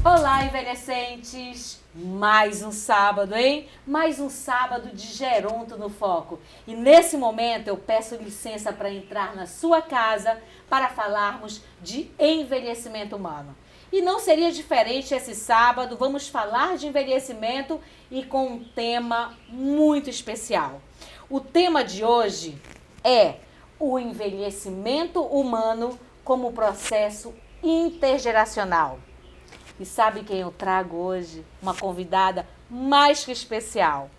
Olá, envelhecentes! Mais um sábado, hein? Mais um sábado de Geronto no Foco. E nesse momento eu peço licença para entrar na sua casa para falarmos de envelhecimento humano. E não seria diferente esse sábado, vamos falar de envelhecimento e com um tema muito especial. O tema de hoje é o envelhecimento humano como processo intergeracional. E sabe quem eu trago hoje? Uma convidada mais que especial.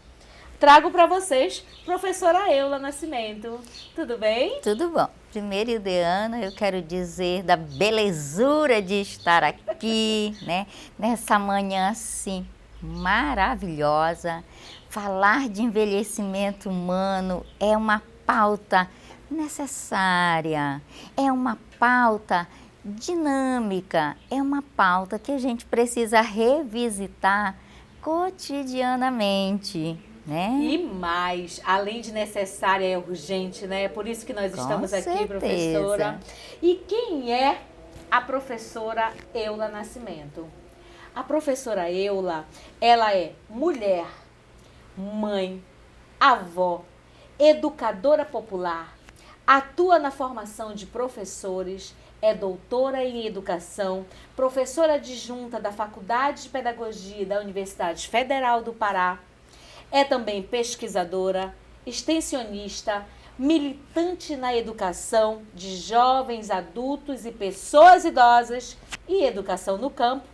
Trago para vocês professora Eula Nascimento. Tudo bem? Tudo bom. Primeiro, Ildeana, eu quero dizer da belezura de estar aqui, né? Nessa manhã assim maravilhosa. Falar de envelhecimento humano é uma pauta necessária, é uma pauta dinâmica, é uma pauta que a gente precisa revisitar cotidianamente, né? E mais, além de necessária, é urgente, né? É por isso que nós estamos aqui, certeza. Professora. E quem é a professora Eula Nascimento? A professora Eula, ela é mulher, mãe, avó, educadora popular, atua na formação de professores, é doutora em educação, professora adjunta da Faculdade de Pedagogia da Universidade Federal do Pará, é também pesquisadora, extensionista, militante na educação de jovens, adultos e pessoas idosas e educação no campo.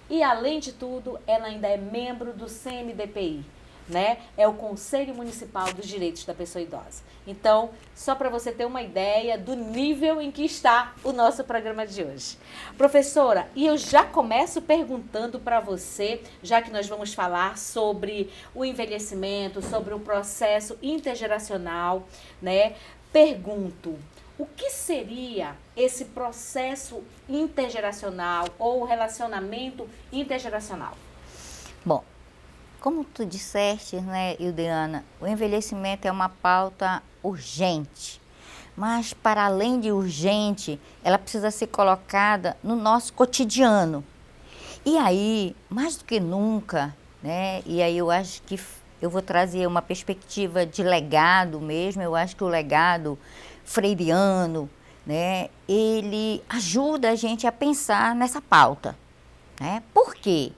E, além de tudo, ela ainda é membro do CMDPI, né? É o Conselho Municipal dos Direitos da Pessoa Idosa. Então, só para você ter uma ideia do nível em que está o nosso programa de hoje. Professora, e eu já começo perguntando para você, já que nós vamos falar sobre o envelhecimento, sobre o processo intergeracional, né? Pergunto, o que seria esse processo intergeracional ou relacionamento intergeracional? Bom, como tu disseste, né, Ildeana, o envelhecimento é uma pauta urgente, mas para além de urgente, ela precisa ser colocada no nosso cotidiano. E aí, mais do que nunca, né, e aí eu acho que eu vou trazer uma perspectiva de legado mesmo, eu acho que o legado freiriano, né, ele ajuda a gente a pensar nessa pauta, né? Por quê?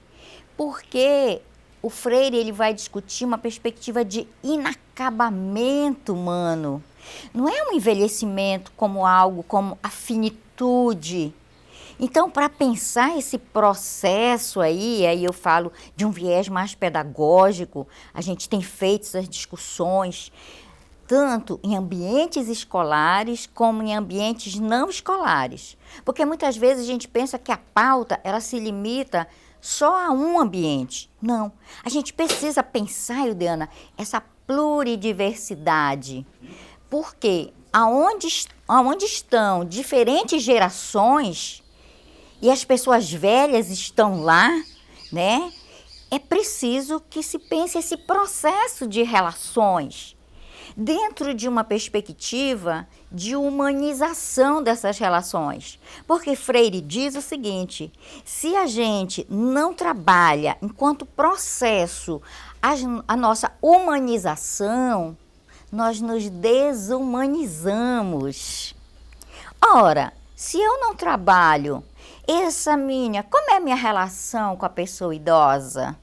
Porque o Freire ele vai discutir uma perspectiva de inacabamento humano. Não é um envelhecimento como algo, como a finitude. Então, para pensar esse processo aí eu falo de um viés mais pedagógico, a gente tem feito essas discussões, tanto em ambientes escolares como em ambientes não escolares. Porque muitas vezes a gente pensa que a pauta ela se limita só a um ambiente. Não. A gente precisa pensar, Ildeana, essa pluridiversidade. Porque aonde estão diferentes gerações e as pessoas velhas estão lá, né? É preciso que se pense esse processo de relações dentro de uma perspectiva de humanização dessas relações. Porque Freire diz o seguinte, se a gente não trabalha enquanto processo a nossa humanização, nós nos desumanizamos. Ora, se eu não trabalho como é a minha relação com a pessoa idosa,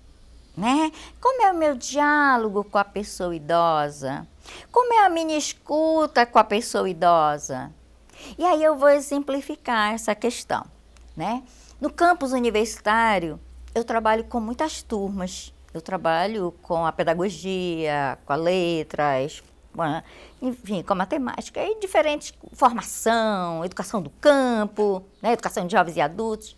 né? Como é o meu diálogo com a pessoa idosa? Como é a minha escuta com a pessoa idosa? E aí eu vou exemplificar essa questão, né? No campus universitário, eu trabalho com muitas turmas. Eu trabalho com a pedagogia, com a letras, enfim, com a matemática e diferentes formação, educação do campo, né? Educação de jovens e adultos.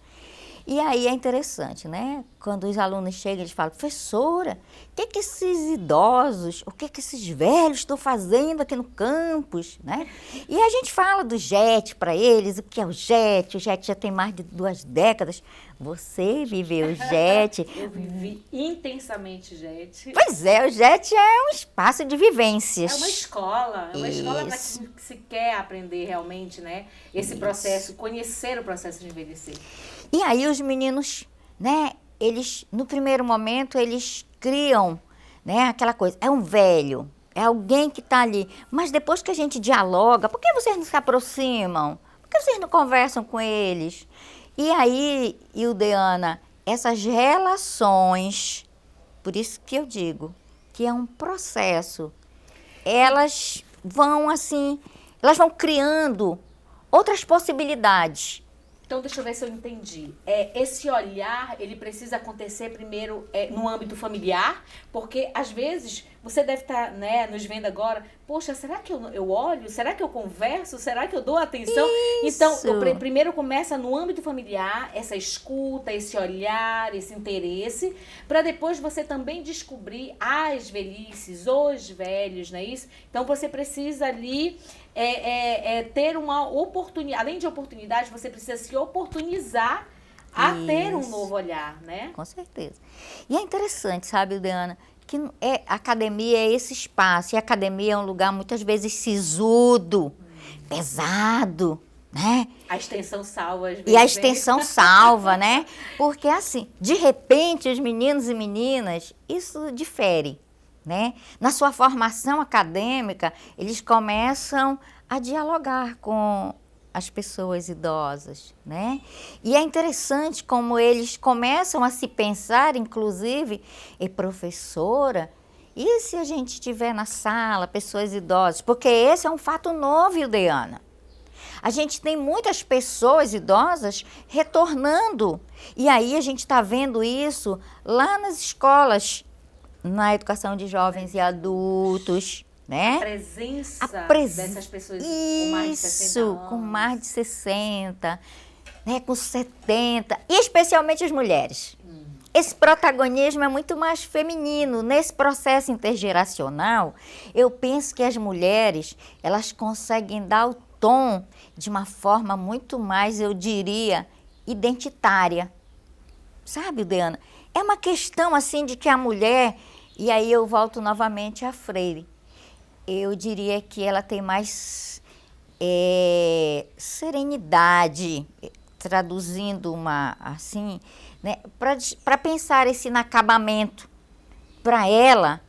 E aí é interessante, né? Quando os alunos chegam, eles falam, professora, o que esses idosos, o que esses velhos estão fazendo aqui no campus, né? E a gente fala do JET para eles, o que é o JET já tem mais de 2 décadas. Você viveu o JET. Eu vivi intensamente JET. Pois é, o JET é um espaço de vivências. É uma escola para quem se quer aprender realmente, né? Esse processo, conhecer o processo de envelhecer. E aí os meninos, né, eles, no primeiro momento, eles criam, né, aquela coisa, é um velho, é alguém que está ali. Mas depois que a gente dialoga, por que vocês não se aproximam? Por que vocês não conversam com eles? E aí, Ildeana, essas relações, por isso que eu digo que é um processo, elas vão assim, elas vão criando outras possibilidades. Então, deixa eu ver se eu entendi. Esse olhar, ele precisa acontecer primeiro no âmbito familiar, porque às vezes você deve estar, né, nos vendo agora, poxa, será que eu olho? Será que eu converso? Será que eu dou atenção? Isso. Então, primeiro começa no âmbito familiar, essa escuta, esse olhar, esse interesse, para depois você também descobrir as velhices, os velhos, não é isso? Então, você precisa ali ter uma oportunidade, além de oportunidade, você precisa se oportunizar a ter um novo olhar, né? Com certeza. E é interessante, sabe, Ildeana, que a academia é esse espaço, e a academia é um lugar muitas vezes sisudo, pesado, né? A extensão salva, às vezes. E a extensão salva, né? Porque assim, de repente, os meninos e meninas, isso difere, né? Na sua formação acadêmica, eles começam a dialogar com as pessoas idosas, né? E é interessante como eles começam a se pensar, inclusive, professora, e se a gente tiver na sala pessoas idosas? Porque esse é um fato novo, Ildeana. A gente tem muitas pessoas idosas retornando, e aí a gente está vendo isso lá nas escolas, na educação de jovens e adultos, né? A presença dessas pessoas com mais de 60 anos. Isso, com mais de 60, né, com 70, e especialmente as mulheres. Esse protagonismo é muito mais feminino. Nesse processo intergeracional, eu penso que as mulheres, elas conseguem dar o tom de uma forma muito mais, eu diria, identitária. Sabe, Diana? É uma questão assim de que a mulher, e aí eu volto novamente a Freire, eu diria que ela tem mais serenidade, traduzindo uma assim, né, para pensar esse inacabamento. Para ela,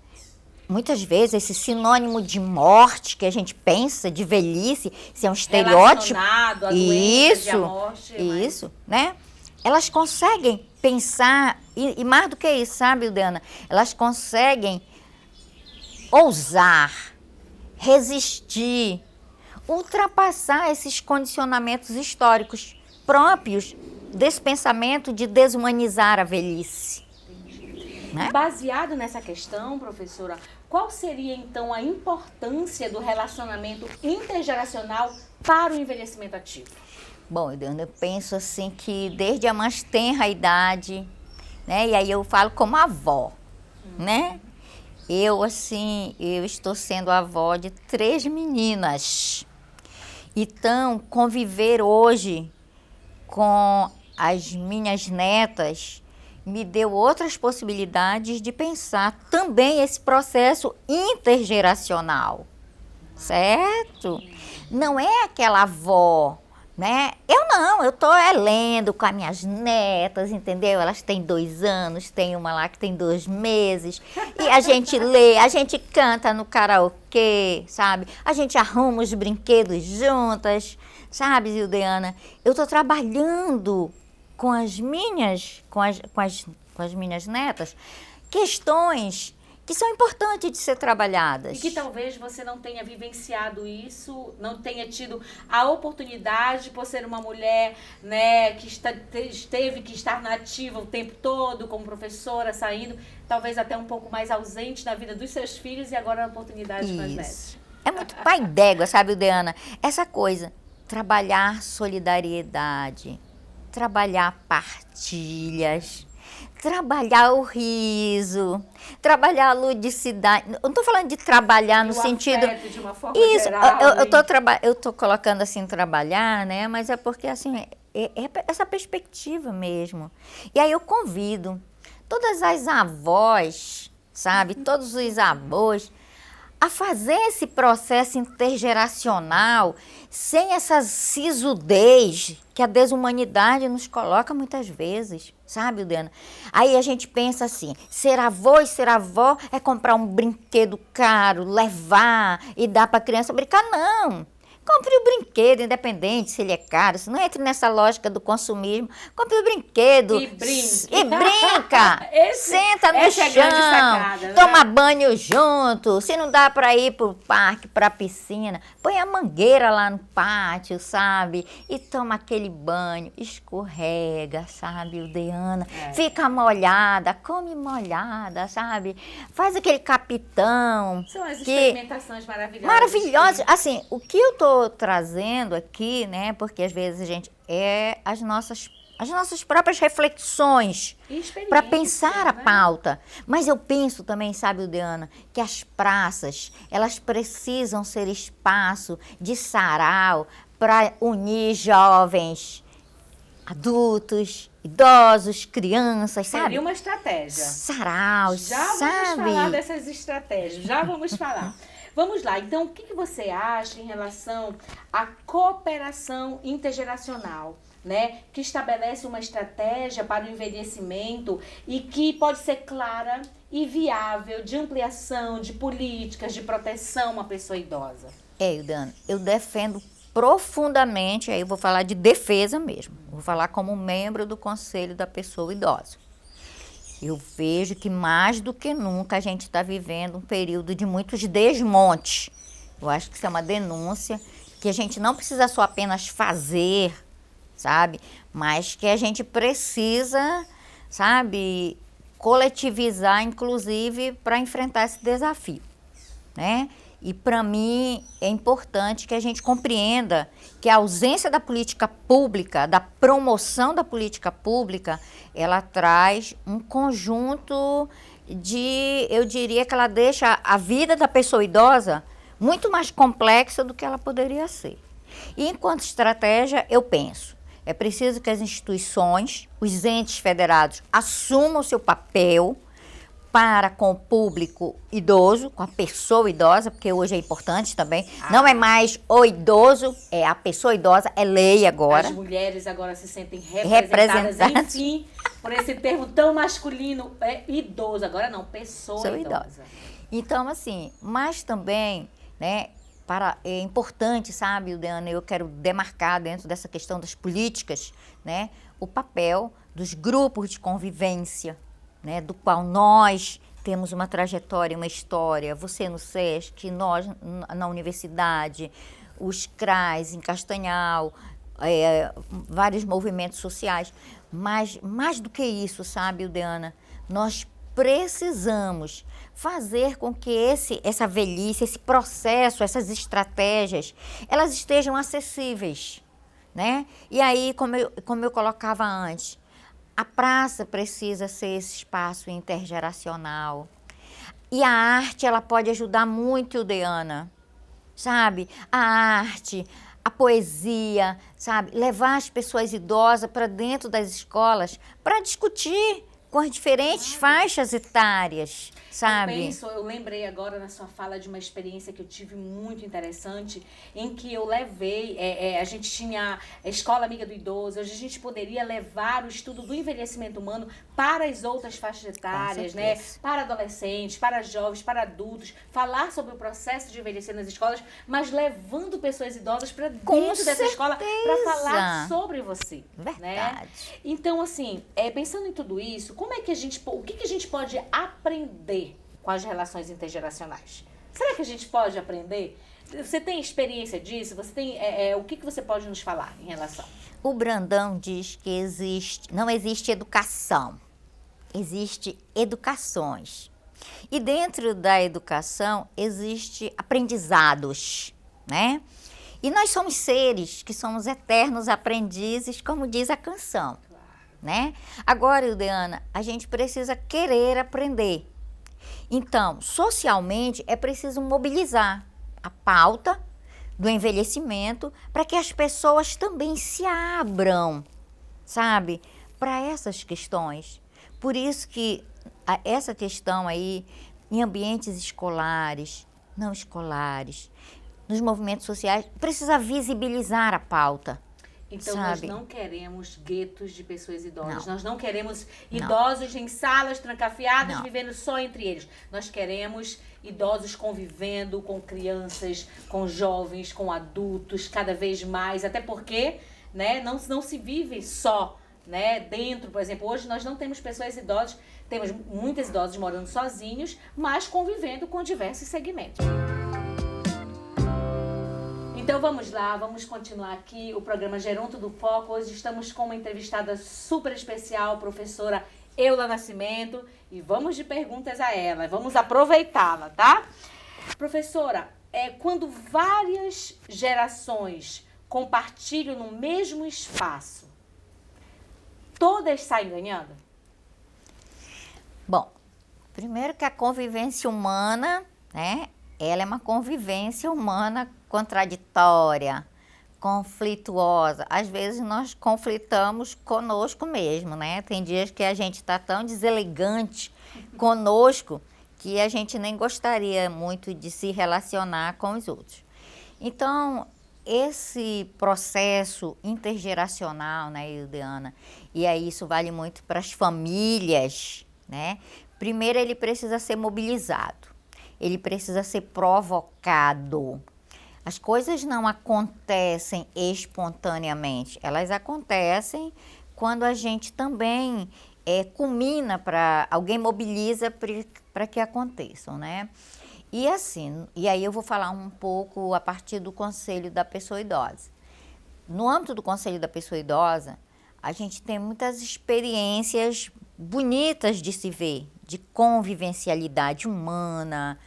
muitas vezes, esse sinônimo de morte que a gente pensa, de velhice, isso é um estereótipo. Relacionado à doença, à morte. Isso, né? Elas conseguem pensar, e mais do que isso, sabe, Ildeana? Elas conseguem ousar, resistir, ultrapassar esses condicionamentos históricos próprios desse pensamento de desumanizar a velhice. Né? Baseado nessa questão, professora, qual seria então a importância do relacionamento intergeracional para o envelhecimento ativo? Bom, eu penso assim que desde a mais tenra idade, né? E aí eu falo como avó, né? Eu estou sendo avó de 3 meninas. Então, conviver hoje com as minhas netas me deu outras possibilidades de pensar também esse processo intergeracional, certo? Não é aquela avó, né? Eu estou lendo com as minhas netas, entendeu? Elas têm 2 anos, tem uma lá que tem 2 meses, e a gente lê, a gente canta no karaokê, sabe? A gente arruma os brinquedos juntas, sabe, Zildeana? Eu estou trabalhando com as minhas netas questões que são importantes de ser trabalhadas. E que talvez você não tenha vivenciado isso, não tenha tido a oportunidade por ser uma mulher, né, que teve que estar na ativa o tempo todo, como professora, saindo, talvez até um pouco mais ausente na vida dos seus filhos e agora a oportunidade com as netas. É muito pai d'égua, sabe, Ildeana? Essa coisa, trabalhar solidariedade, trabalhar partilhas, trabalhar o riso, trabalhar a ludicidade. Eu não estou falando de trabalhar no sentido... afeto, de uma forma Isso, geral, eu tô colocando assim, trabalhar, né? Mas é porque, assim, é essa perspectiva mesmo. E aí eu convido todas as avós, sabe? Todos os avós, a fazer esse processo intergeracional sem essa sisudez que a desumanidade nos coloca muitas vezes, sabe, Diana? Aí a gente pensa assim, ser avô e ser avó é comprar um brinquedo caro, levar e dar para a criança brincar, não. Compre o brinquedo, independente se ele é caro, se não entre nessa lógica do consumismo. Compre o brinquedo E brinque. e brinca. Senta no essa é a grande chão, sacada, né? toma banho junto. Se não dá para ir para o parque, para a piscina, põe a mangueira lá no pátio, sabe? E toma aquele banho, escorrega, sabe, Udeana? Fica molhada, come molhada, sabe? Faz aquele capitão. São as experimentações maravilhosas. Maravilhosa. Assim, o que eu tô trazendo aqui, né? Porque às vezes a gente as nossas próprias reflexões para pensar a né? pauta. Mas eu penso também, sabe, Udeana, que as praças, elas precisam ser espaço de sarau para unir jovens, adultos, idosos, crianças, sabe? Seria uma estratégia. Saraus, Já vamos sabe? falar dessas estratégias, já vamos falar. Vamos lá, então o que você acha em relação à cooperação intergeracional, né? Que estabelece uma estratégia para o envelhecimento e que pode ser clara e viável de ampliação de políticas de proteção a uma pessoa idosa. Udeana, eu defendo profundamente, aí eu vou falar de defesa mesmo, vou falar como membro do Conselho da Pessoa Idosa. Eu vejo que mais do que nunca a gente está vivendo um período de muitos desmontes. Eu acho que isso é uma denúncia, que a gente não precisa só apenas fazer, sabe? Mas que a gente precisa, sabe, coletivizar, inclusive, para enfrentar esse desafio, né? E para mim é importante que a gente compreenda que a ausência da política pública, da promoção da política pública, ela traz um conjunto de, eu diria que ela deixa a vida da pessoa idosa muito mais complexa do que ela poderia ser. E enquanto estratégia, eu penso, é preciso que as instituições, os entes federados assumam o seu papel para com o público idoso, com a pessoa idosa, porque hoje é importante também. Não é mais o idoso, é a pessoa idosa, é lei agora. As mulheres agora se sentem representadas. Enfim, por esse termo tão masculino, é idoso. Agora não, pessoa idosa. Então, assim, mas também, né, é importante, sabe, Udeana, eu quero demarcar dentro dessa questão das políticas, né, o papel dos grupos de convivência, né, do qual nós temos uma trajetória, uma história, você no SESC, nós na universidade, os CRAs em Castanhal, vários movimentos sociais. Mas mais do que isso, sabe, Udeana, nós precisamos fazer com que essa velhice, esse processo, essas estratégias, elas estejam acessíveis, né? E aí, como eu colocava antes, a praça precisa ser esse espaço intergeracional. E a arte, ela pode ajudar muito, Udeana, sabe? A arte, a poesia, sabe? Levar as pessoas idosas para dentro das escolas para discutir com as diferentes faixas etárias, sabe? Eu lembrei agora na sua fala de uma experiência que eu tive muito interessante, em que eu levei, a gente tinha a Escola Amiga do Idoso, onde a gente poderia levar o estudo do envelhecimento humano para as outras faixas etárias, né? Para adolescentes, para jovens, para adultos, falar sobre o processo de envelhecer nas escolas, mas levando pessoas idosas para dentro dessa escola para falar sobre você. Verdade. Né? Então, assim, pensando em tudo isso, o que a gente pode aprender com as relações intergeracionais? Será que a gente pode aprender? Você tem experiência disso? Você tem, o que você pode nos falar em relação? O Brandão diz que não existe educação, existe educações. E dentro da educação existe aprendizados, né? E nós somos seres que somos eternos aprendizes, como diz a canção, né? Agora, Ildeana, a gente precisa querer aprender. Então, socialmente, é preciso mobilizar a pauta do envelhecimento para que as pessoas também se abram, sabe, para essas questões. Por isso que essa questão aí, em ambientes escolares, não escolares, nos movimentos sociais, precisa visibilizar a pauta. Então, sabe? nós não queremos guetos de pessoas idosas. Não. Nós não queremos idosos em salas trancafiadas, Não. vivendo só entre eles. Nós queremos idosos convivendo com crianças, com jovens, com adultos, cada vez mais. Até porque, né, não se vive só, né, dentro. Por exemplo, hoje nós não temos pessoas idosas, temos muitos idosos morando sozinhos, mas convivendo com diversos segmentos. Então vamos lá, vamos continuar aqui o programa Geronto do Foco. Hoje estamos com uma entrevistada super especial, professora Eula Nascimento, e vamos de perguntas a ela, vamos aproveitá-la, tá? Professora, quando várias gerações compartilham no mesmo espaço, todas saem ganhando? Bom, primeiro que a convivência humana, né, ela é uma convivência humana contraditória, conflituosa. Às vezes nós conflitamos conosco mesmo, né? Tem dias que a gente está tão deselegante conosco que a gente nem gostaria muito de se relacionar com os outros. Então, esse processo intergeracional, né, Ildeana, e aí isso vale muito para as famílias, né? Primeiro ele precisa ser mobilizado. Ele precisa ser provocado. As coisas não acontecem espontaneamente, elas acontecem quando a gente também culmina alguém mobiliza para que aconteçam, né? E assim, e aí eu vou falar um pouco a partir do Conselho da Pessoa Idosa. No âmbito do Conselho da Pessoa Idosa, a gente tem muitas experiências bonitas de se ver, de convivencialidade humana,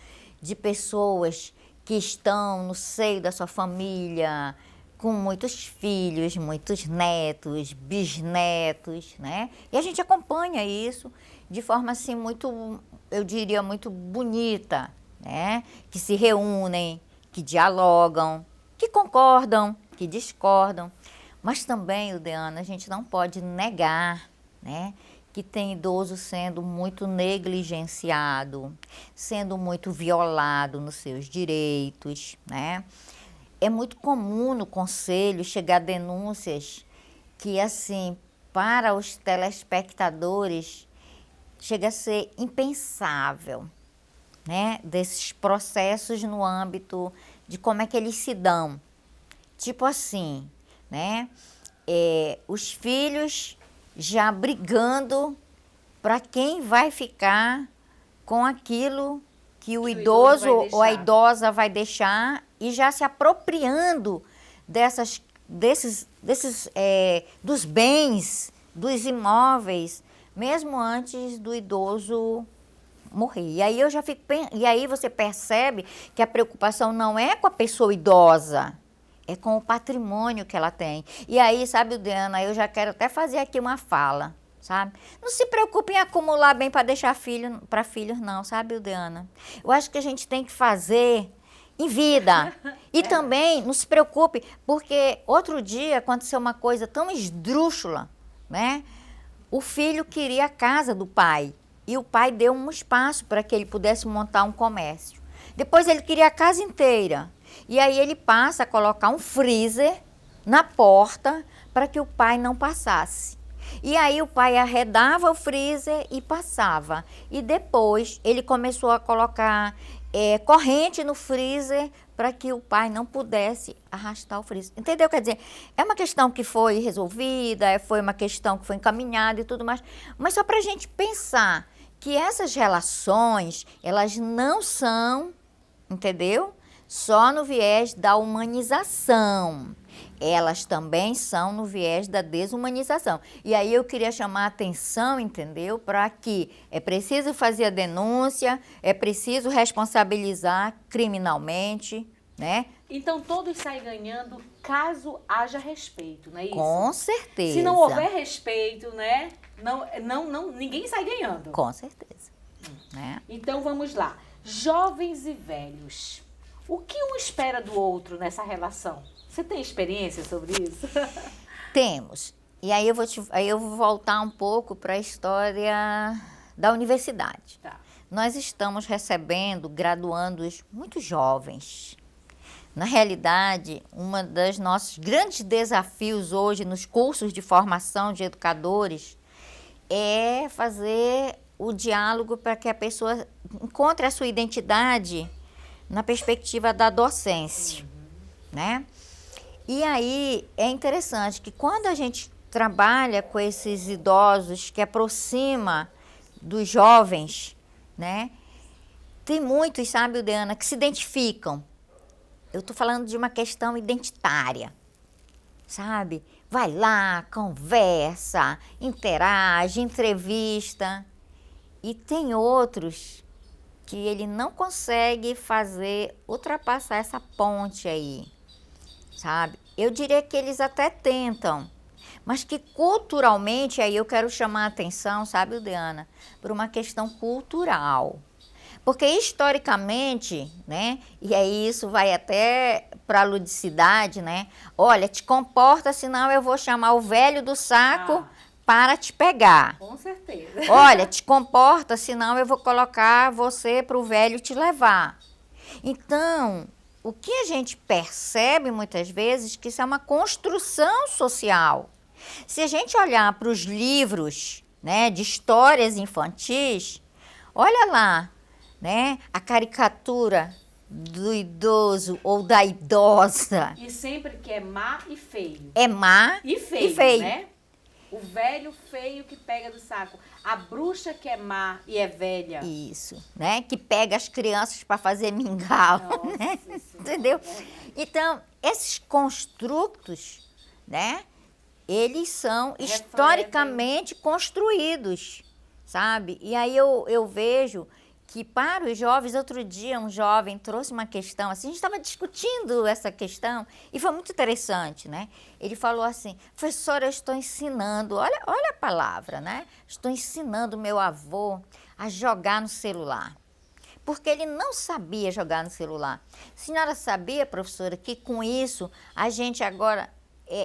de pessoas que estão no seio da sua família, com muitos filhos, muitos netos, bisnetos, né? E a gente acompanha isso de forma assim muito, eu diria, muito bonita, né? Que se reúnem, que dialogam, que concordam, que discordam. Mas também, Ildeana, a gente não pode negar, né, que tem idoso sendo muito negligenciado, sendo muito violado nos seus direitos, né? É muito comum no conselho chegar denúncias que, assim, para os telespectadores, chega a ser impensável, né? Desses processos no âmbito de como é que eles se dão. Tipo assim, né? Os filhos já brigando para quem vai ficar com aquilo que o idoso ou a idosa vai deixar e já se apropriando dos bens, dos imóveis, mesmo antes do idoso morrer. E aí e aí você percebe que a preocupação não é com a pessoa idosa, é com o patrimônio que ela tem. E aí, sabe, Ildeana, eu já quero até fazer aqui uma fala, sabe? Não se preocupe em acumular bem para deixar para filhos, não, sabe, Ildeana? Eu acho que a gente tem que fazer em vida. E também não se preocupe, porque outro dia aconteceu uma coisa tão esdrúxula, né? O filho queria a casa do pai e o pai deu um espaço para que ele pudesse montar um comércio. Depois ele queria a casa inteira. E aí ele passa a colocar um freezer na porta para que o pai não passasse. E aí o pai arredava o freezer e passava. E depois ele começou a colocar corrente no freezer para que o pai não pudesse arrastar o freezer. Entendeu? Quer dizer, é uma questão que foi resolvida, foi uma questão que foi encaminhada e tudo mais. Mas só para a gente pensar que essas relações, elas não são, entendeu? Só no viés da humanização. Elas também são no viés da desumanização. E aí eu queria chamar a atenção, entendeu? Para que é preciso fazer a denúncia, é preciso responsabilizar criminalmente, né? Então todos saem ganhando caso haja respeito, não é isso? Com certeza. Se não houver respeito, né? Ninguém sai ganhando. Com certeza. Né? Então vamos lá. Jovens e velhos. O que um espera do outro nessa relação? Você tem experiência sobre isso? Temos. E aí eu vou voltar um pouco para a história da universidade. Tá. Nós estamos recebendo graduandos muito jovens. Na realidade, um dos nossos grandes desafios hoje nos cursos de formação de educadores é fazer o diálogo para que a pessoa encontre a sua identidade na perspectiva da docência, né? E aí é interessante que quando a gente trabalha com esses idosos que aproxima dos jovens, né? Tem muitos, sabe, Diana, que se identificam. Eu estou falando de uma questão identitária, sabe? Vai lá, conversa, interage, entrevista. E tem outros que ele não consegue ultrapassar essa ponte aí, sabe? Eu diria que eles até tentam, mas que culturalmente, aí eu quero chamar a atenção, sabe, Diana, por uma questão cultural. Porque historicamente, né, e aí isso vai até para a ludicidade, né? Olha, te comporta, senão eu vou chamar o velho do saco para te pegar. Com certeza. Olha, te comporta, senão eu vou colocar você para o velho te levar. Então, o que a gente percebe muitas vezes que isso é uma construção social. Se a gente olhar para os livros, né, de histórias infantis, olha lá, né, a caricatura do idoso ou da idosa. E sempre que é má e feio. É má e feio, né? O velho feio que pega do saco. A bruxa que é má e é velha. Isso, né? Que pega as crianças para fazer mingau, né? Entendeu? Então, esses construtos, né? Eles são historicamente construídos, sabe? E aí eu vejo que para os jovens, outro dia um jovem trouxe uma questão, assim, a gente estava discutindo essa questão e foi muito interessante, né? Ele falou assim, professora, eu estou ensinando, olha a palavra, né? Estou ensinando meu avô a jogar no celular, porque ele não sabia jogar no celular. A senhora sabia, professora, que com isso a gente agora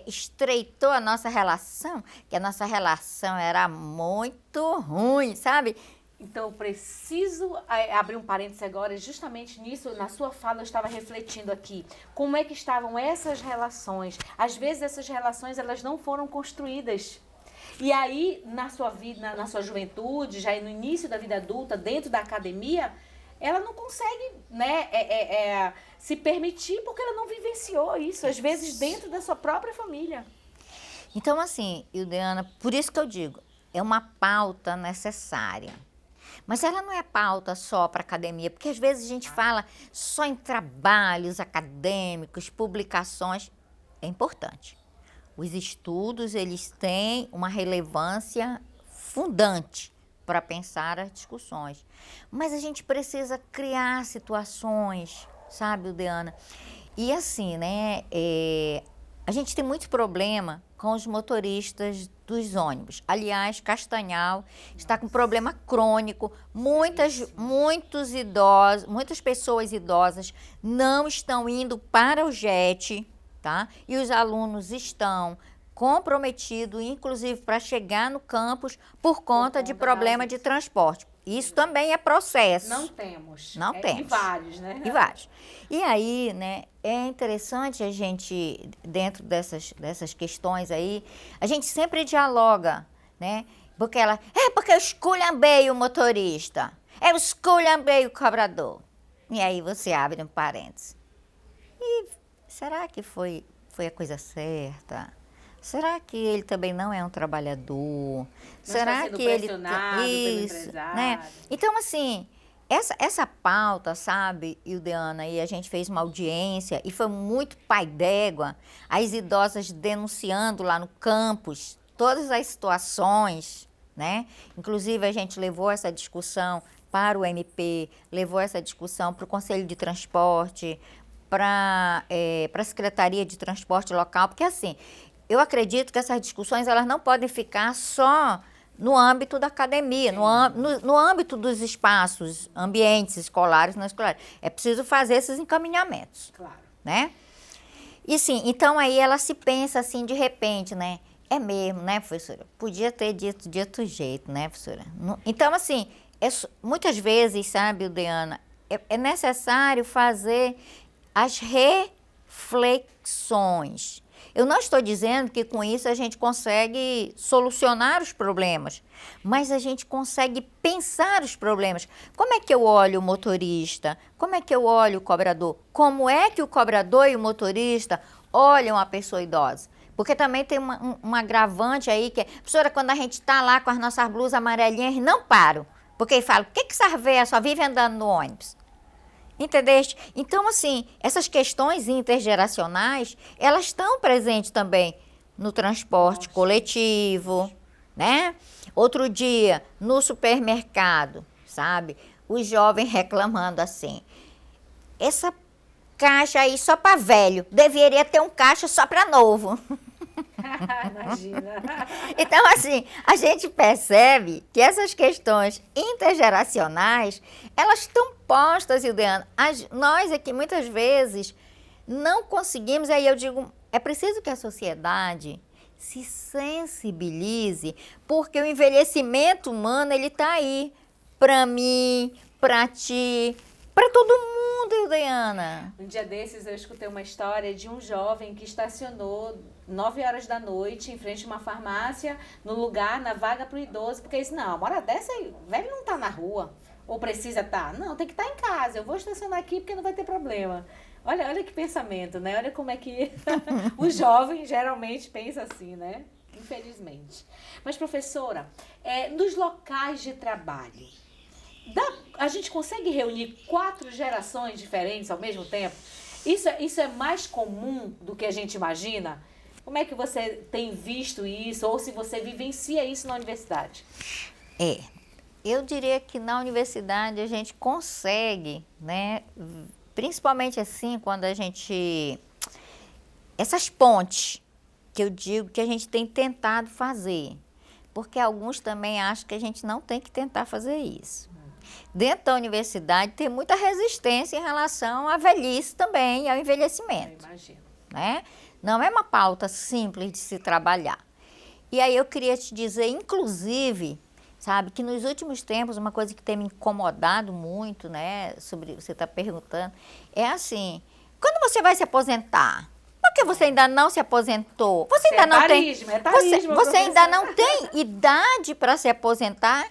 estreitou a nossa relação, que a nossa relação era muito ruim, sabe? Então, eu preciso abrir um parênteses agora, justamente nisso, na sua fala eu estava refletindo aqui. Como é que estavam essas relações? Às vezes essas relações, elas não foram construídas. E aí, na sua vida, na sua juventude, já no início da vida adulta, dentro da academia, ela não consegue, né, se permitir porque ela não vivenciou isso, às vezes dentro da sua própria família. Então, assim, Ildeana, por isso que eu digo, é uma pauta necessária. Mas ela não é pauta só para academia, porque às vezes a gente fala só em trabalhos acadêmicos, publicações. É importante. Os estudos, eles têm uma relevância fundante para pensar as discussões. Mas a gente precisa criar situações, sabe, Ildeana? E assim, né, a gente tem muito problema com os motoristas dos ônibus. Aliás, Castanhal está com problema crônico. Muitas pessoas idosas não estão indo para o JET, tá? E os alunos estão comprometidos, inclusive para chegar no campus, por conta de problema de transporte. Isso também é processo. Não temos. Não temos. E vários, né? E vários. E aí, né, é interessante a gente, dentro dessas questões aí, a gente sempre dialoga, né? Porque porque eu esculhambei o motorista, eu esculhambei o cobrador. E aí você abre um parênteses. E será que foi a coisa certa? Será que ele também não é um trabalhador? Não Será está sendo que ele pressionado pelo isso, empresário? né? Então assim, essa pauta, sabe, Ildeana, e a gente fez uma audiência e foi muito pai d'égua, as idosas denunciando lá no campus todas as situações, né? Inclusive a gente levou essa discussão para o MP, levou essa discussão para o Conselho de Transporte, para a Secretaria de Transporte Local, porque assim, eu acredito que essas discussões elas não podem ficar só no âmbito da academia, no âmbito dos espaços, ambientes escolares, não escolares. É preciso fazer esses encaminhamentos, Claro. né? E sim, então aí ela se pensa assim de repente, né? É mesmo, né, professora? Podia ter dito de outro jeito, né, professora? Então, assim, muitas vezes, sabe, Diana, é necessário fazer as reflexões. Eu não estou dizendo que com isso a gente consegue solucionar os problemas, mas a gente consegue pensar os problemas. Como é que eu olho o motorista? Como é que eu olho o cobrador? Como é que o cobrador e o motorista olham a pessoa idosa? Porque também tem um agravante aí que é, professora, quando a gente está lá com as nossas blusas amarelinhas, não param. Porque ele fala, por que essa véia só vive andando no ônibus? Entendeste? Então, assim, essas questões intergeracionais, elas estão presentes também no transporte coletivo, né? Outro dia, no supermercado, sabe? Os jovens reclamando assim, essa caixa aí só para velho, deveria ter um caixa só para novo. Imagina. Então, assim, a gente percebe que essas questões intergeracionais, elas estão postas, Ildeana. Nós aqui, muitas vezes, não conseguimos, aí eu digo, é preciso que a sociedade se sensibilize, porque o envelhecimento humano, ele está aí para mim, para ti, para todo mundo, Ildeana. Um dia desses eu escutei uma história de um jovem que estacionou 9 horas da noite em frente a uma farmácia, no lugar, na vaga para o idoso, porque ele disse, não, uma hora dessa, velho não tá na rua, ou precisa estar. Não, tem que estar em casa, eu vou estacionar aqui porque não vai ter problema. Olha que pensamento, né? Olha como é que o jovem geralmente pensa assim, né? Infelizmente. Mas, professora, nos locais de trabalho, a gente consegue reunir 4 gerações diferentes ao mesmo tempo? Isso é mais comum do que a gente imagina? Como é que você tem visto isso? Ou se você vivencia isso na universidade? Eu diria que na universidade a gente consegue, né? Principalmente assim, quando a gente... Essas pontes que eu digo que a gente tem tentado fazer. Porque alguns também acham que a gente não tem que tentar fazer isso. Dentro da universidade tem muita resistência em relação à velhice também, ao envelhecimento. Eu imagino. Né? Não é uma pauta simples de se trabalhar. E aí eu queria te dizer, inclusive, sabe, que nos últimos tempos, uma coisa que tem me incomodado muito, né, sobre você está perguntando, é assim, quando você vai se aposentar? Por que você ainda não se aposentou? Você ainda não tem... Você ainda não tem idade para se aposentar?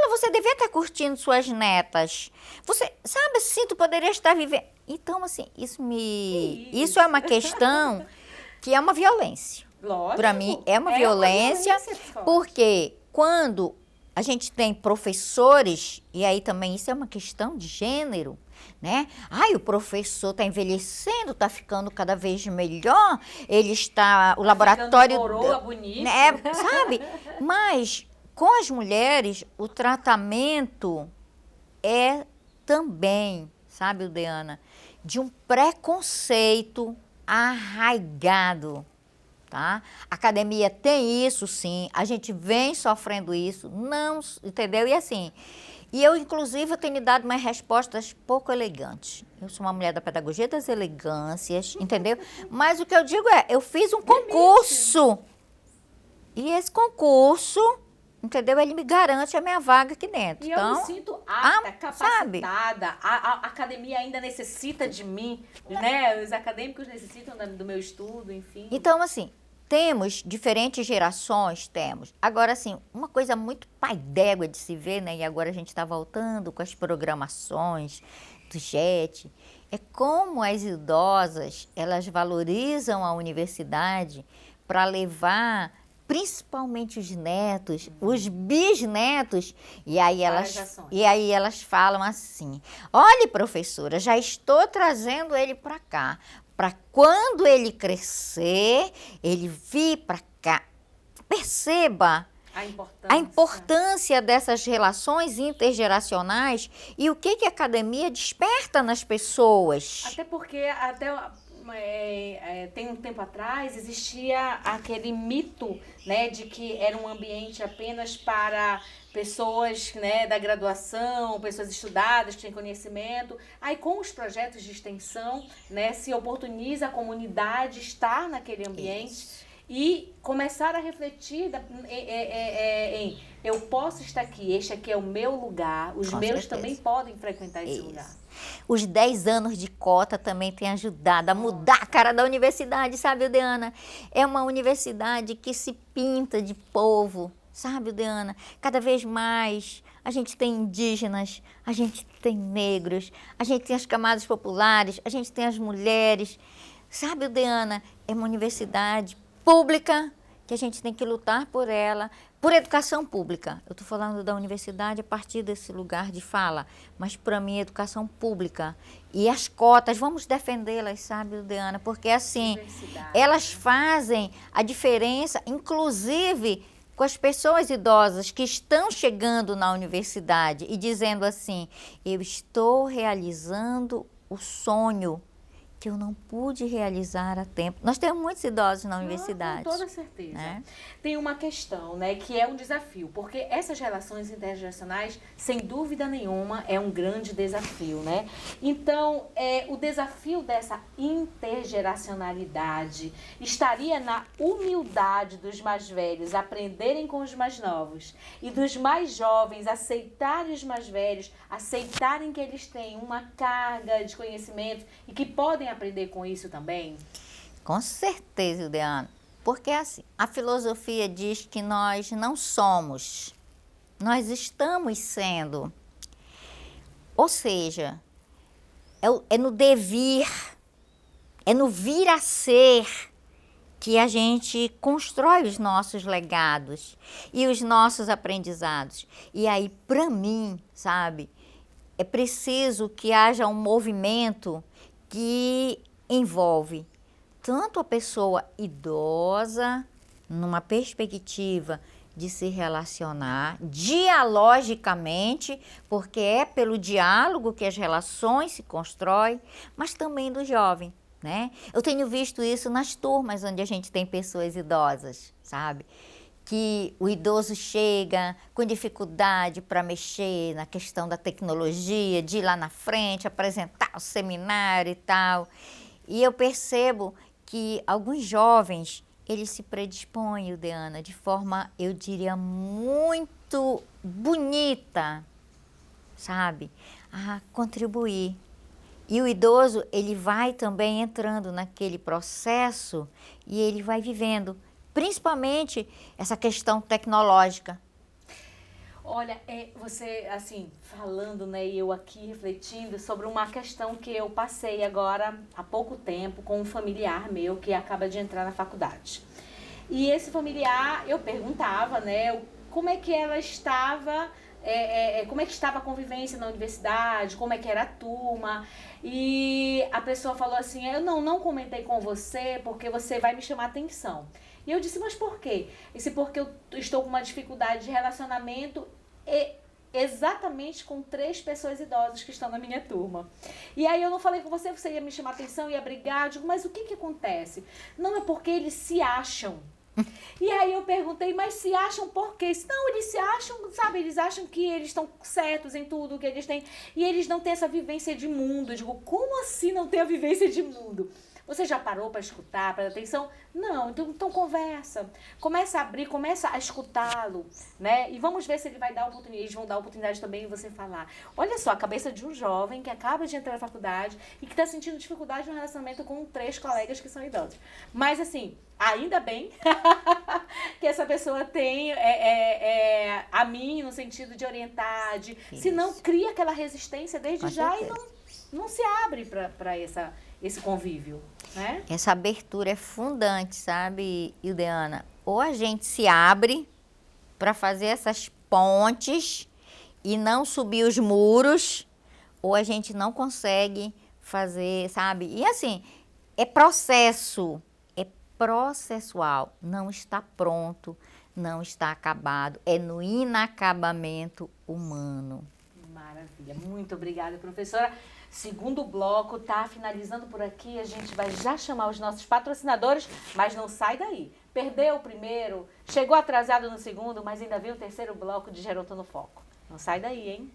Você devia estar curtindo suas netas. Você, sabe assim, tu poderia estar vivendo... Então, assim, isso é uma questão que é uma violência. Lógico. Para mim, é uma violência porque quando a gente tem professores, e aí também isso é uma questão de gênero, né? Ai, o professor está envelhecendo, está ficando cada vez melhor, ele está... O laboratório... Coroa bonita. Né, sabe? Mas com as mulheres, o tratamento é também, sabe, Diana, de um preconceito arraigado, tá? A academia tem isso, sim, a gente vem sofrendo isso, não, entendeu? E assim, eu inclusive eu tenho dado umas respostas pouco elegantes. Eu sou uma mulher da pedagogia das elegâncias, entendeu? Mas o que eu digo é, eu fiz um concurso, e esse concurso... Entendeu? Ele me garante a minha vaga aqui dentro. E então, eu me sinto apta, capacitada. Sabe? A academia ainda necessita de mim, né? Os acadêmicos necessitam do meu estudo, enfim. Então, assim, temos diferentes gerações, temos. Agora, assim, uma coisa muito pai d'égua de se ver, né? E agora a gente está voltando com as programações do JET. É como as idosas, elas valorizam a universidade para levar... principalmente os netos, os bisnetos, e aí elas falam assim, olha, professora, já estou trazendo ele para cá, para quando ele crescer, ele vir para cá. Perceba A importância dessas relações intergeracionais e o que a academia desperta nas pessoas. Até porque, tem um tempo atrás, existia aquele mito, né, de que era um ambiente apenas para pessoas, né, da graduação, pessoas estudadas, que têm conhecimento. Aí, com os projetos de extensão, né, se oportuniza a comunidade estar naquele ambiente. Isso. E começar a refletir em eu posso estar aqui, este aqui é o meu lugar, os meus também podem frequentar esse lugar. Os 10 anos de cota também têm ajudado a mudar a cara da universidade, sabe, Deana? É uma universidade que se pinta de povo, sabe, Deana? Cada vez mais a gente tem indígenas, a gente tem negros, a gente tem as camadas populares, a gente tem as mulheres. Sabe, Deana, é uma universidade pública, que a gente tem que lutar por ela, por educação pública. Eu estou falando da universidade a partir desse lugar de fala, mas para mim educação pública. E as cotas, vamos defendê-las, sabe, Deana? Porque assim, elas fazem a diferença, inclusive com as pessoas idosas que estão chegando na universidade e dizendo assim, eu estou realizando o sonho que eu não pude realizar a tempo. Nós temos muitos idosos na universidade. Com toda certeza. Né? Tem uma questão, né, que é um desafio, porque essas relações intergeracionais, sem dúvida nenhuma, é um grande desafio, né? Então, o desafio dessa intergeracionalidade estaria na humildade dos mais velhos aprenderem com os mais novos e dos mais jovens aceitarem os mais velhos, aceitarem que eles têm uma carga de conhecimento e que podem aprender com isso também? Com certeza, Deana. Porque assim, a filosofia diz que nós não somos, nós estamos sendo. Ou seja, é no devir, é no vir a ser que a gente constrói os nossos legados e os nossos aprendizados. E aí, para mim, sabe, é preciso que haja um movimento que envolve tanto a pessoa idosa, numa perspectiva de se relacionar dialogicamente, porque é pelo diálogo que as relações se constroem, mas também do jovem, né? Eu tenho visto isso nas turmas onde a gente tem pessoas idosas, sabe? Que o idoso chega com dificuldade para mexer na questão da tecnologia, de ir lá na frente, apresentar o seminário e tal. E eu percebo que alguns jovens, eles se predispõem, Deana, de forma, eu diria, muito bonita, sabe? A contribuir. E o idoso, ele vai também entrando naquele processo e ele vai vivendo. Principalmente essa questão tecnológica. Olha, você, assim, falando, né, e eu aqui refletindo sobre uma questão que eu passei agora há pouco tempo com um familiar meu que acaba de entrar na faculdade. E esse familiar, eu perguntava, né, como é que ela estava, como é que estava a convivência na universidade, como é que era a turma. E a pessoa falou assim, eu não comentei com você porque você vai me chamar atenção. E eu disse, mas por quê? Disse, porque eu estou com uma dificuldade de relacionamento exatamente com 3 pessoas idosas que estão na minha turma. E aí eu não falei com você, você ia me chamar atenção, ia brigar. Eu digo, mas o que acontece? Não é porque eles se acham. E aí eu perguntei, mas se acham por quê? Não, eles se acham, sabe, eles acham que eles estão certos em tudo que eles têm. E eles não têm essa vivência de mundo. Eu digo, como assim não ter a vivência de mundo? Você já parou para escutar, para dar atenção? Não, então conversa. Começa a abrir, começa a escutá-lo, né? E vamos ver se ele vai dar oportunidade, eles vão dar oportunidade também de você falar. Olha só, a cabeça de um jovem que acaba de entrar na faculdade e que está sentindo dificuldade no relacionamento com 3 colegas que são idosos. Mas assim, ainda bem que essa pessoa tem a mim no sentido de orientar, se não cria aquela resistência desde já e não se abre para esse convívio, né? Essa abertura é fundante, sabe, Ildeana? Ou a gente se abre para fazer essas pontes e não subir os muros, ou a gente não consegue fazer, sabe? E assim, é processual, não está pronto, não está acabado, é no inacabamento humano. Maravilha, muito obrigada, professora. Segundo bloco tá finalizando por aqui, a gente vai já chamar os nossos patrocinadores, mas não sai daí. Perdeu o primeiro, chegou atrasado no segundo, mas ainda vem o terceiro bloco de Geronto no Foco. Não sai daí, hein?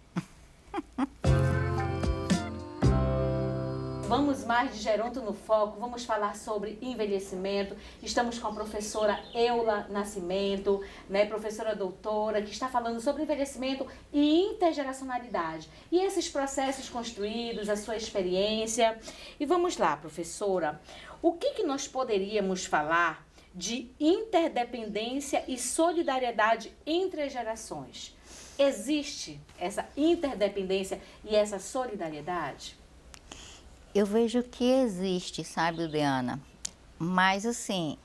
Vamos mais de Geronto no Foco, vamos falar sobre envelhecimento. Estamos com a professora Eula Nascimento, né, professora doutora, que está falando sobre envelhecimento e intergeracionalidade. E esses processos construídos, a sua experiência. E vamos lá, professora, o que nós poderíamos falar de interdependência e solidariedade entre as gerações? Existe essa interdependência e essa solidariedade? Eu vejo que existe, sabe, Diana? Mas assim,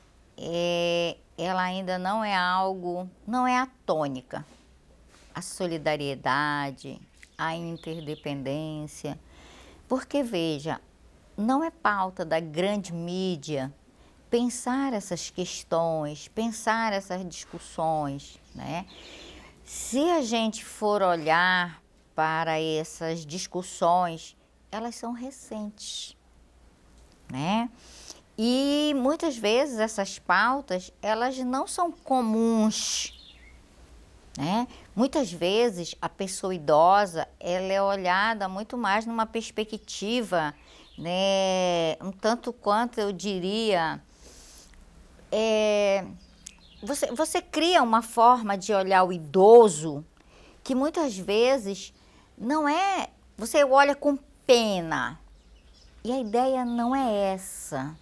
ela ainda não é algo, não é a tônica. A solidariedade, a interdependência. Porque, veja, não é pauta da grande mídia pensar essas questões, pensar essas discussões, né? Se a gente for olhar para essas discussões, elas são recentes, né? E muitas vezes essas pautas, elas não são comuns, né? Muitas vezes a pessoa idosa, ela é olhada muito mais numa perspectiva, né? Um tanto quanto eu diria, você cria uma forma de olhar o idoso que muitas vezes não é, você olha com pena. E a ideia não é essa.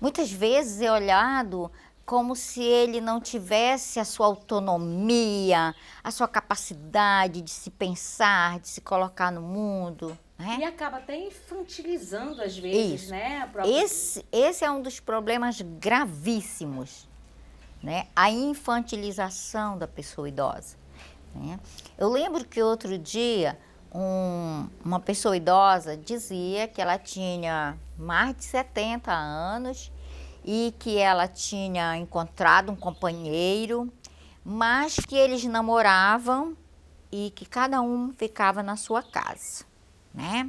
Muitas vezes é olhado como se ele não tivesse a sua autonomia, a sua capacidade de se pensar, de se colocar no mundo, né? E acaba até infantilizando às vezes, Isso. né? A própria... Esse é um dos problemas gravíssimos, né? A infantilização da pessoa idosa, né? Eu lembro que outro dia uma pessoa idosa dizia que ela tinha mais de 70 anos e que ela tinha encontrado um companheiro, mas que eles namoravam e que cada um ficava na sua casa, né?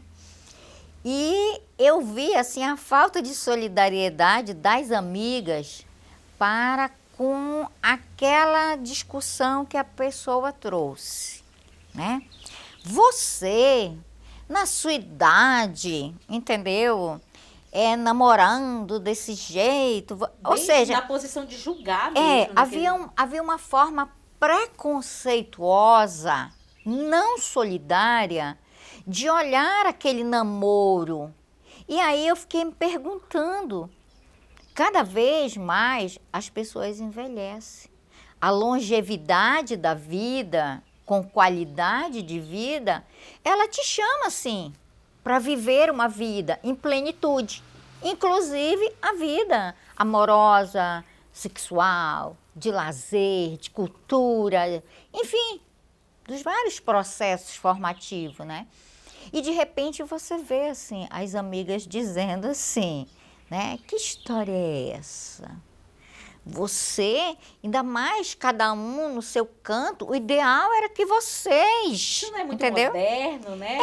E eu vi assim a falta de solidariedade das amigas para com aquela discussão que a pessoa trouxe, né? Você, na sua idade, entendeu? Namorando desse jeito, ou seja... na posição de julgar mesmo. Havia uma forma preconceituosa, não solidária, de olhar aquele namoro. E aí eu fiquei me perguntando, cada vez mais as pessoas envelhecem. A longevidade da vida, com qualidade de vida, ela te chama assim, para viver uma vida em plenitude. Inclusive a vida amorosa, sexual, de lazer, de cultura, enfim, dos vários processos formativos, né? E de repente você vê assim, as amigas dizendo assim, né? Que história é essa? Você, ainda mais cada um no seu canto, o ideal era que vocês... Isso não é muito entendeu? moderno, né?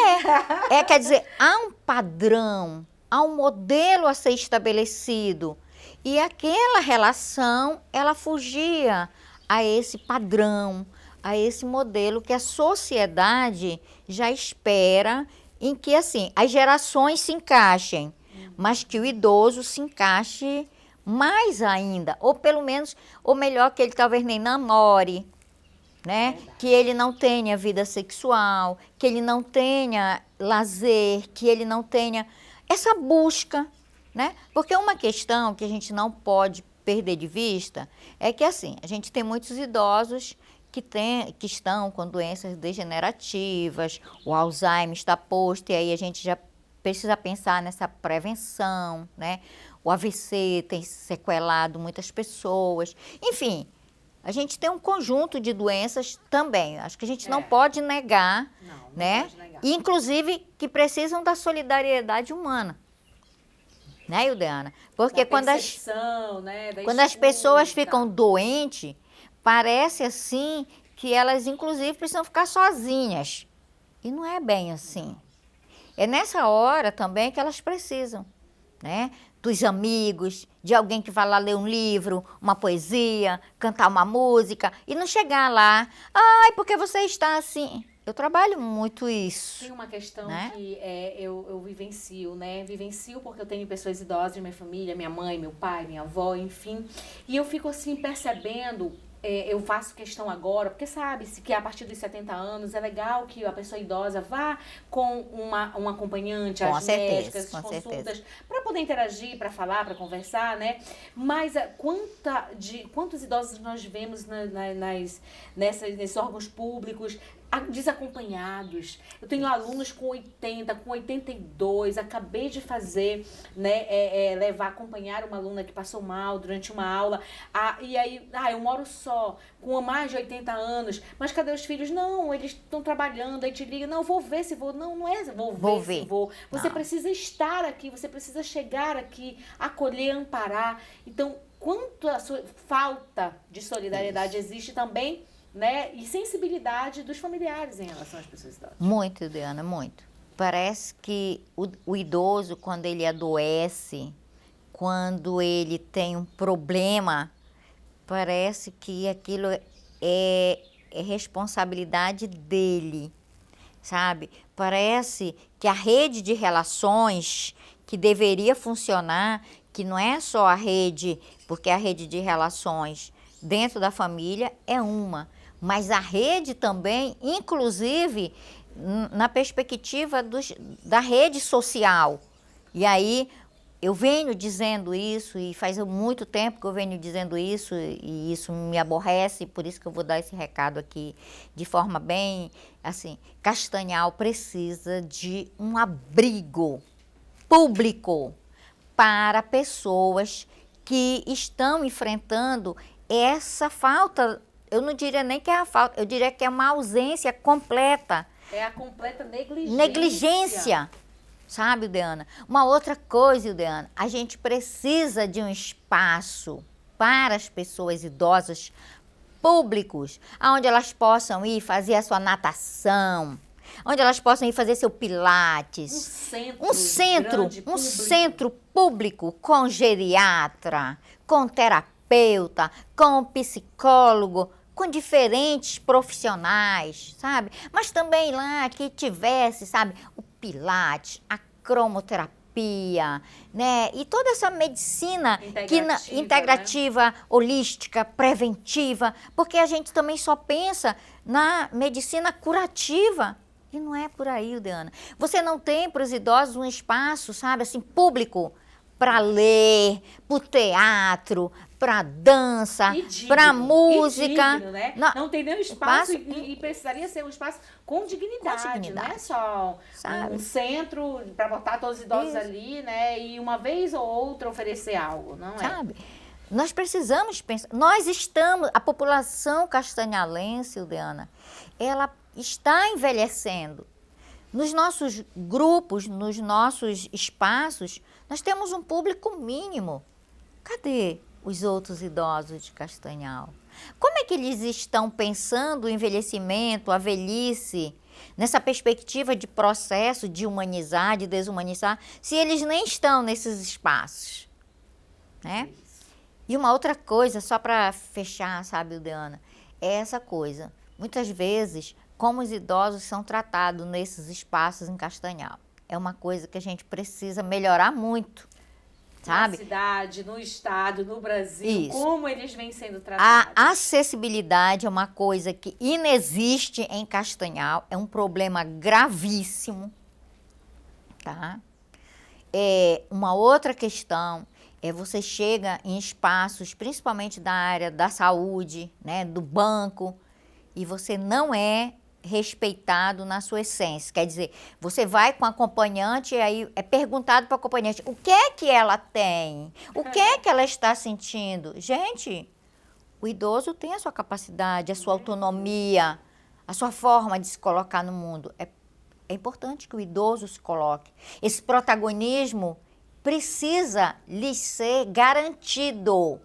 Quer dizer, há um padrão, há um modelo a ser estabelecido. E aquela relação, ela fugia a esse padrão, a esse modelo que a sociedade já espera, em que assim, as gerações se encaixem, mas que o idoso se encaixe mais ainda, ou pelo menos, ou melhor, que ele talvez nem namore, né? Verdade. Que ele não tenha vida sexual, que ele não tenha lazer, que ele não tenha essa busca, né? Porque uma questão que a gente não pode perder de vista é que assim, a gente tem muitos idosos que estão com doenças degenerativas, o Alzheimer está posto, e aí a gente já precisa pensar nessa prevenção, né? O AVC tem sequelado muitas pessoas. Enfim, a gente tem um conjunto de doenças também. Acho que a gente não pode negar, Não né? pode negar. Inclusive que precisam da solidariedade humana. né, Ildeana? Porque Da quando percepção, né? Da quando as pessoas escuta. ficam doentes, parece assim que elas, inclusive, precisam ficar sozinhas. E não é bem assim. É nessa hora também que elas precisam, né? Dos amigos, de alguém que vá lá ler um livro, uma poesia, cantar uma música e não chegar lá, ai, porque você está assim. Eu trabalho muito isso, Tem uma questão né? que eu vivencio, né? Vivencio porque eu tenho pessoas idosas na minha família, minha mãe, meu pai, minha avó, enfim. E eu fico assim percebendo, eu faço questão agora, porque sabe-se que a partir dos 70 anos é legal que a pessoa idosa vá com um acompanhante, Com as certeza, médicas, com as certeza. consultas, para poder interagir, para falar, para conversar, né? Mas quantos idosos nós vemos nesses órgãos públicos desacompanhados. Eu tenho alunos com 80, com 82, acabei de fazer, né, acompanhar uma aluna que passou mal durante uma aula, e aí, eu moro só, com mais de 80 anos, mas cadê os filhos? Não, eles estão trabalhando, aí te liga, não, vou ver se vou, não é vou ver se vou, você precisa estar aqui, você precisa chegar aqui, acolher, amparar, então, quanto a sua falta de solidariedade existe também, né? E sensibilidade dos familiares em relação às pessoas idosas. Muito, Diana, muito. Parece que o idoso, quando ele adoece, quando ele tem um problema, parece que aquilo é responsabilidade dele, sabe? Parece que a rede de relações que deveria funcionar, que não é só a rede, porque a rede de relações dentro da família é uma, mas a rede também, inclusive, na perspectiva da rede social. E aí, eu venho dizendo isso, e faz muito tempo que eu venho dizendo isso, e isso me aborrece, por isso que eu vou dar esse recado aqui de forma bem, assim, Castanhal precisa de um abrigo público para pessoas que estão enfrentando essa falta. Eu não diria nem que é a falta, eu diria que é uma ausência completa. É a completa negligência. Negligência, sabe, Diana? Uma outra coisa, Diana, a gente precisa de um espaço para as pessoas idosas públicos, onde elas possam ir fazer a sua natação, onde elas possam ir fazer seu pilates. Um centro público com geriatra, com terapeuta, com psicólogo, com diferentes profissionais, sabe? Mas também lá que tivesse, sabe, o pilates, a cromoterapia, né? E toda essa medicina integrativa, né? Holística, preventiva, porque a gente também só pensa na medicina curativa. E não é por aí, Diana. Você não tem para os idosos um espaço, sabe, assim, público para ler, para o teatro, para dança, para música. Digno, né? Não tem nenhum espaço e precisaria ser um espaço com dignidade. Não é só um centro para botar todos os idosos ali, né? E uma vez ou outra oferecer algo, não é? Sabe? Nós precisamos pensar. Nós estamos, a população castanhalense, Diana, ela está envelhecendo. Nos nossos grupos, nos nossos espaços, nós temos um público mínimo. Cadê os outros idosos de Castanhal? Como é que eles estão pensando o envelhecimento, a velhice, nessa perspectiva de processo de humanizar, de desumanizar, se eles nem estão nesses espaços, né? E uma outra coisa, só para fechar, sabe, Diana, é essa coisa. Muitas vezes, como os idosos são tratados nesses espaços em Castanhal. É uma coisa que a gente precisa melhorar muito, sabe? Na cidade, no estado, no Brasil, isso. Como eles vêm sendo tratados. A acessibilidade é uma coisa que inexiste em Castanhal, é um problema gravíssimo, tá? Uma outra questão você chega em espaços, principalmente da área da saúde, né, do banco, e você não é respeitado na sua essência. Quer dizer, você vai com a acompanhante e aí é perguntado para a acompanhante o que é que ela tem, o que é que ela está sentindo. Gente, o idoso tem a sua capacidade, a sua autonomia, a sua forma de se colocar no mundo. É importante que o idoso se coloque. Esse protagonismo precisa lhes ser garantido.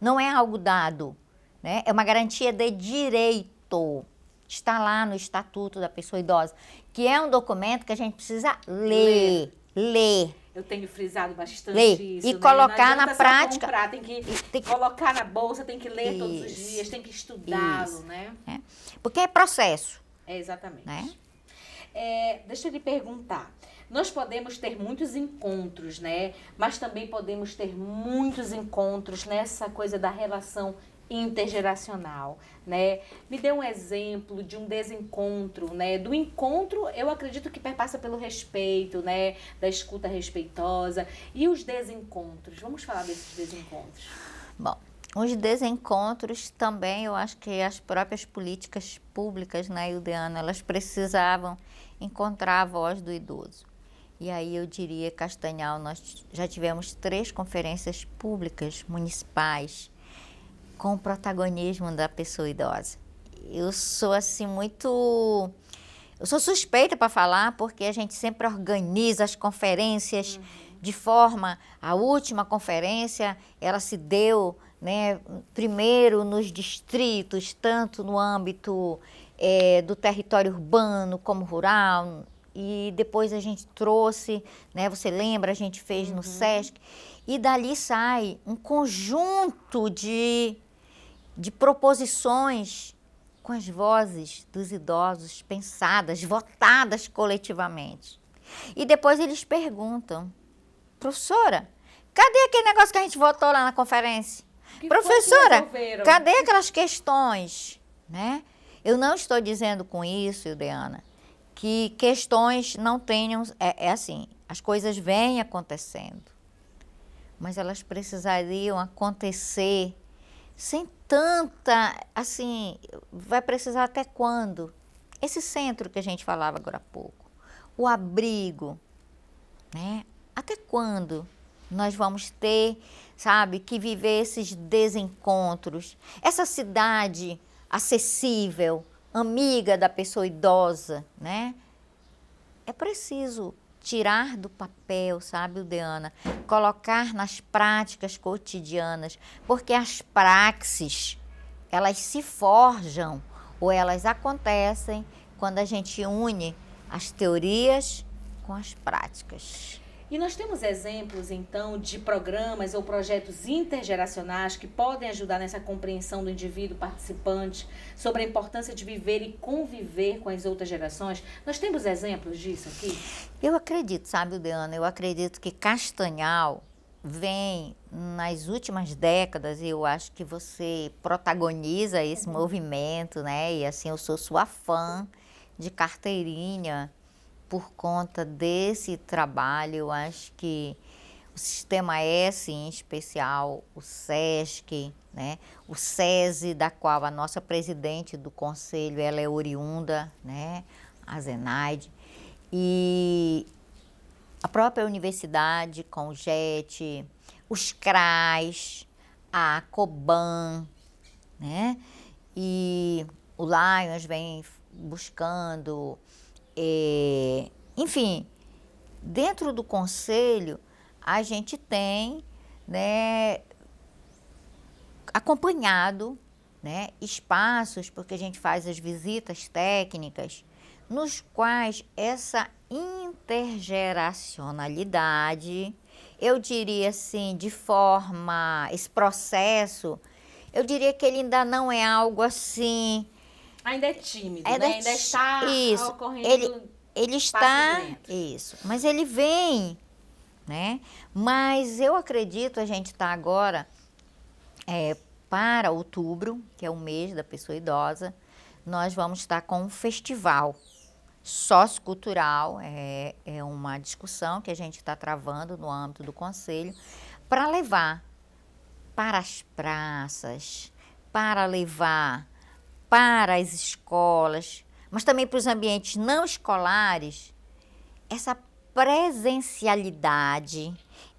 Não é algo dado, né? É uma garantia de direito. Está lá no Estatuto da Pessoa Idosa, que é um documento que a gente precisa ler. Eu tenho frisado bastante Ler. isso, E né? colocar Não adianta na só prática. comprar, tem que colocar na bolsa, tem que ler todos os Isso. dias, tem que estudá-lo, Isso. né? É. Porque é processo. É, exatamente. Né? Deixa eu lhe perguntar. Nós podemos ter muitos encontros, né? Mas também podemos ter muitos encontros nessa coisa da relação intergeracional, né? Me dê um exemplo de um desencontro, né? Do encontro, eu acredito que perpassa pelo respeito, né? Da escuta respeitosa. E os desencontros? Vamos falar desses desencontros. Bom, os desencontros também, eu acho que as próprias políticas públicas, né, Ildeana, elas precisavam encontrar a voz do idoso. E aí eu diria, Castanhal, nós já tivemos 3 conferências públicas municipais com o protagonismo da pessoa idosa. Eu sou assim muito... Eu sou suspeita para falar, porque a gente sempre organiza as conferências de forma... A última conferência, ela se deu, né, primeiro nos distritos, tanto no âmbito do território urbano como rural, e depois a gente trouxe, né, você lembra, a gente fez no SESC, e dali sai um conjunto de proposições com as vozes dos idosos pensadas, votadas coletivamente. E depois eles perguntam, professora, cadê aquele negócio que a gente votou lá na conferência? Professora, cadê aquelas questões? Né? Eu não estou dizendo com isso, Ildeana, que questões não tenham... É assim, as coisas vêm acontecendo, mas elas precisariam acontecer sem tanta, assim, vai precisar até quando? Esse centro que a gente falava agora há pouco, o abrigo, né? Até quando nós vamos ter, sabe, que viver esses desencontros? Essa cidade acessível, amiga da pessoa idosa, né? É preciso tirar do papel, sabe, Ildeana? Colocar nas práticas cotidianas, porque as praxes, elas se forjam ou elas acontecem quando a gente une as teorias com as práticas. E nós temos exemplos, então, de programas ou projetos intergeracionais que podem ajudar nessa compreensão do indivíduo participante sobre a importância de viver e conviver com as outras gerações? Nós temos exemplos disso aqui? Eu acredito, sabe, Ildeana, eu acredito que Castanhal vem nas últimas décadas, e eu acho que você protagoniza esse movimento, né? E assim, eu sou sua fã de carteirinha por conta desse trabalho. Eu acho que o Sistema S, em especial, o SESC, né? O SESI, da qual a nossa presidente do conselho, ela é oriunda, né? A Zenaide, e a própria universidade com o JET, os CRAs, a COBAN, né? E o Lions vem buscando, enfim, dentro do conselho a gente tem, né, acompanhado, né, espaços, porque a gente faz as visitas técnicas, nos quais essa intergeracionalidade, eu diria assim, de forma, esse processo, eu diria que ele ainda não é algo assim... Ainda é tímido, né? Ainda está ocorrendo. Ele está, lento. isso, mas ele vem, né? Mas eu acredito, a gente está agora para outubro, que é o mês da pessoa idosa, nós vamos estar com um festival sociocultural, é uma discussão que a gente está travando no âmbito do conselho, para levar para as praças, para levar para as escolas, mas também para os ambientes não escolares, essa presencialidade,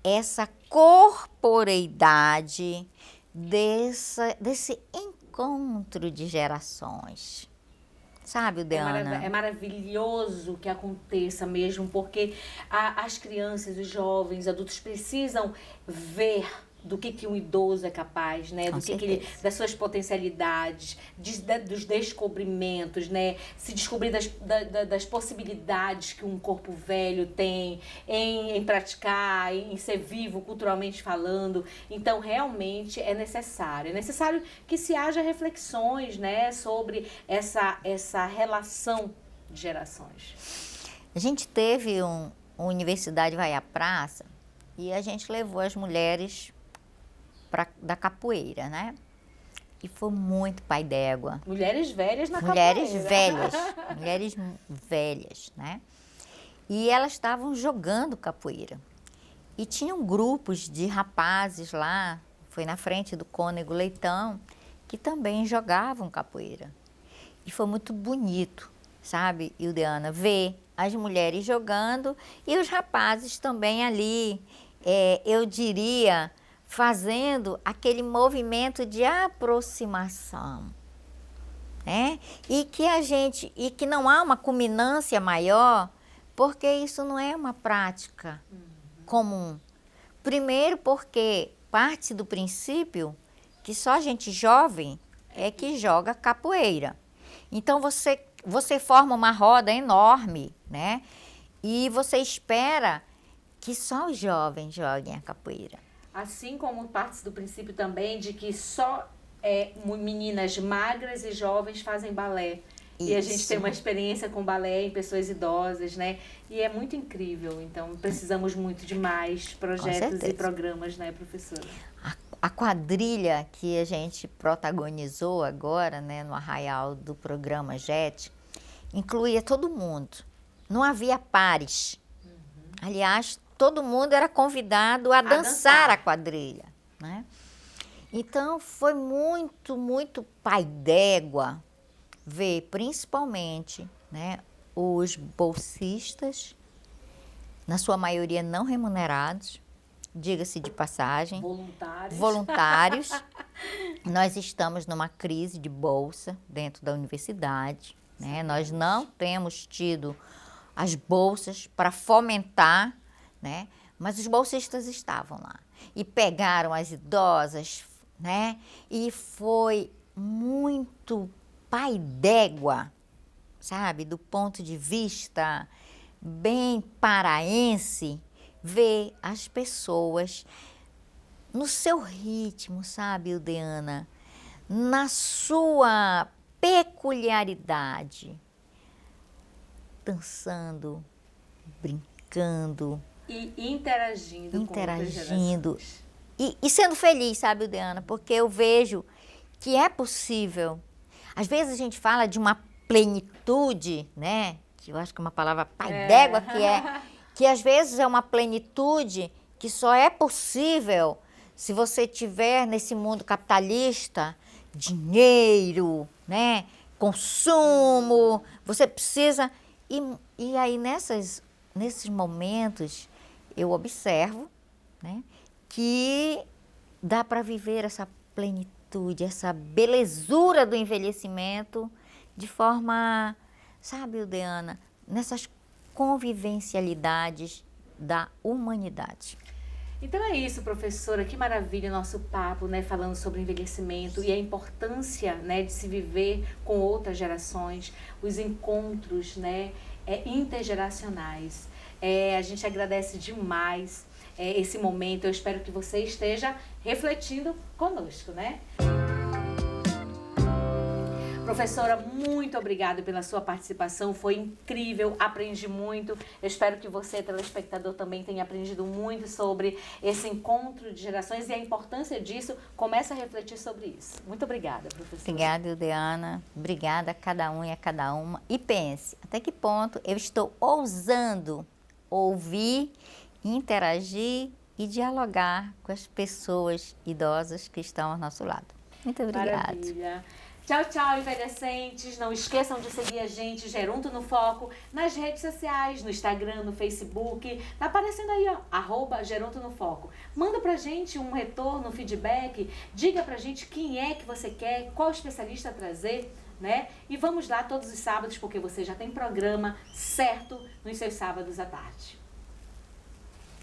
essa corporeidade desse encontro de gerações. Sabe, Deana? É maravilhoso que aconteça mesmo, porque as crianças, os jovens, adultos precisam ver do que um idoso é capaz, né? Com Do que ele, certeza. das suas potencialidades, dos descobrimentos, né? Se descobrir das possibilidades que um corpo velho tem em praticar, em ser vivo culturalmente falando. Então, realmente é necessário que se haja reflexões, né? Sobre essa relação de gerações. A gente teve uma Universidade Vai à Praça e a gente levou as mulheres da capoeira, né? E foi muito pai d'égua. Mulheres velhas na Mulheres capoeira. velhas, mulheres velhas, né? E elas estavam jogando capoeira. E tinham grupos de rapazes lá, foi na frente do Cônego Leitão, que também jogavam capoeira. E foi muito bonito, sabe, Ildeana, ver as mulheres jogando e os rapazes também ali, eu diria, fazendo aquele movimento de aproximação, né? E que não há uma culminância maior, porque isso não é uma prática comum. Primeiro porque parte do princípio que só gente jovem é que joga capoeira. Então você forma uma roda enorme, né? E você espera que só os jovens joguem a capoeira. Assim como parte do princípio também de que só meninas magras e jovens fazem balé. Isso. E a gente tem uma experiência com balé em pessoas idosas, né? E é muito incrível. Então, precisamos muito de mais projetos e programas, né, professora? A quadrilha que a gente protagonizou agora, né, no arraial do programa JET, incluía todo mundo. Não havia pares. Aliás, todo mundo era convidado a dançar a quadrilha, né? Então, foi muito, muito pai d'égua ver, principalmente, né, os bolsistas, na sua maioria não remunerados, diga-se de passagem. Voluntários. Nós estamos numa crise de bolsa dentro da universidade, né? Nós não temos tido as bolsas para fomentar, né? Mas os bolsistas estavam lá e pegaram as idosas, né? E foi muito pai d'égua, sabe? Do ponto de vista bem paraense, ver as pessoas no seu ritmo, sabe, Ildeana? Na sua peculiaridade, dançando, brincando. E interagindo com outras gerações. E sendo feliz, sabe, Ildeana? Porque eu vejo que é possível. Às vezes a gente fala de uma plenitude, né? Que eu acho que é uma palavra pai d'égua, que às vezes é uma plenitude que só é possível se você tiver nesse mundo capitalista dinheiro, né? Consumo, você precisa... E aí nesses momentos eu observo, né, que dá para viver essa plenitude, essa belezura do envelhecimento de forma, sabe, Ildeana, nessas convivencialidades da humanidade. Então é isso, professora, que maravilha o nosso papo, né, falando sobre envelhecimento e a importância, né, de se viver com outras gerações, os encontros, né, intergeracionais. A gente agradece demais esse momento, eu espero que você esteja refletindo conosco, né? Professora, muito obrigada pela sua participação, foi incrível, aprendi muito. Eu espero que você, telespectador, também tenha aprendido muito sobre esse encontro de gerações e a importância disso. Comece a refletir sobre isso. Muito obrigada, professora. Obrigada, Ildeana. Obrigada a cada um e a cada uma. E pense, até que ponto eu estou ousando ouvir, interagir e dialogar com as pessoas idosas que estão ao nosso lado. Muito obrigada. Maravilha. Tchau, tchau, envelhecentes. Não esqueçam de seguir a gente, Geronto no Foco, nas redes sociais, no Instagram, no Facebook. Tá aparecendo aí, ó, @Geronto no Foco. Manda pra gente um retorno, um feedback. Diga pra gente quem é que você quer, qual especialista trazer. né? E vamos lá todos os sábados, porque você já tem programa certo nos seus sábados à tarde.